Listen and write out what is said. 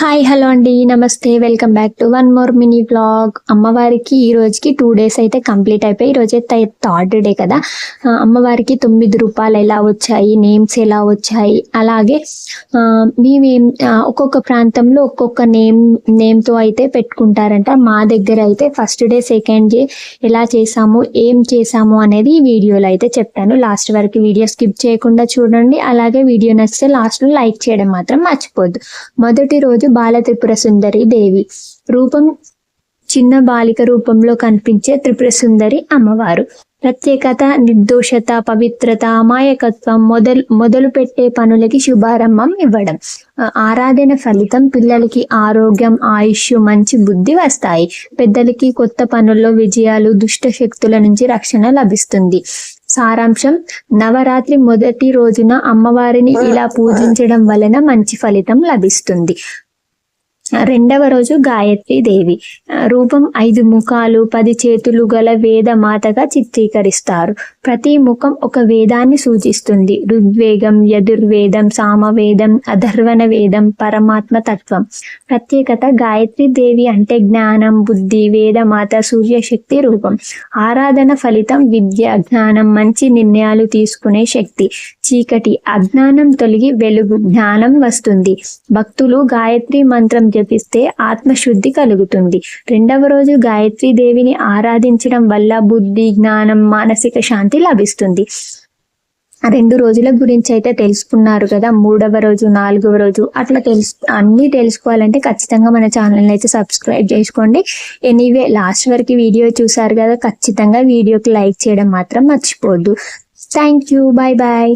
Hi hello అండి, నమస్తే, welcome back to one more mini vlog. అమ్మవారికి ఈ రోజుకి 2 days అయితే కంప్లీట్ అయిపోయి, ఈరోజు అయితే 3rd డే కదా. అమ్మవారికి 9 రూపాయలు ఎలా వచ్చాయి, నేమ్స్ ఎలా వచ్చాయి, అలాగే మేమేం ఒక్కొక్క ప్రాంతంలో ఒక్కొక్క నేమ్తో అయితే పెట్టుకుంటారంట. మా దగ్గర అయితే ఫస్ట్ డే సెకండ్ డే ఎలా చేసాము, ఏం చేసాము అనేది ఈ వీడియోలో అయితే చెప్తాను. లాస్ట్ వరకు వీడియో స్కిప్ చేయకుండా చూడండి. అలాగే వీడియో నచ్చితే లాస్ట్లో లైక్ చేయడం మాత్రం మర్చిపోద్దు. మొదటి రోజు బాల త్రిపుర సుందరి దేవి రూపం చిన్న బాలిక రూపంలో కనిపించే త్రిపుర సుందరి అమ్మవారు. ప్రత్యేకత, నిర్దోషత, పవిత్రత, అమాయకత్వం, మొదలు పెట్టే పనులకి శుభారంభం ఇవ్వడం. ఆరాధన ఫలితం పిల్లలకి ఆరోగ్యం, ఆయుష్, మంచి బుద్ధి వస్తాయి. పెద్దలకి కొత్త పనుల్లో విజయాలు, దుష్ట శక్తుల నుంచి రక్షణ లభిస్తుంది. సారాంశం: నవరాత్రి మొదటి రోజున అమ్మవారిని ఇలా పూజించడం వలన మంచి ఫలితం లభిస్తుంది. రెండవ రోజు గాయత్రి దేవి రూపం 5 ముఖాలు 10 చేతులు గల వేద మాతగా చిత్రీకరిస్తారు. ప్రతి ముఖం ఒక వేదాన్ని సూచిస్తుంది. ఋగ్వేదం, యజుర్వేదం, సామవేదం, అథర్వణ వేదం, పరమాత్మ తత్వం. ప్రత్యేకత: గాయత్రి దేవి అంటే జ్ఞానం, బుద్ధి, వేదమాత, సూర్యశక్తి రూపం. ఆరాధన ఫలితం విద్య, జ్ఞానం, మంచి నిర్ణయాలు తీసుకునే శక్తి. చీకటి, అజ్ఞానం తొలగి వెలుగు, జ్ఞానం వస్తుంది. భక్తులు గాయత్రి మంత్రం జపిస్తే ఆత్మశుద్ధి కలుగుతుంది. రెండవ రోజు గాయత్రి దేవిని ఆరాధించడం వల్ల బుద్ధి, జ్ఞానం, మానసిక శాంతి లభిస్తుంది. 2 రోజుల గురించి అయితే తెలుసుకున్నారు కదా. 3వ రోజు, 4వ రోజు అట్లా అన్నీ తెలుసుకోవాలంటే ఖచ్చితంగా మన ఛానల్ని అయితే సబ్స్క్రైబ్ చేసుకోండి. ఎనీవే, లాస్ట్ వరకు వీడియో చూసారు కదా, ఖచ్చితంగా వీడియోకి లైక్ చేయడం మాత్రం మర్చిపోద్దు. Thank you, bye bye.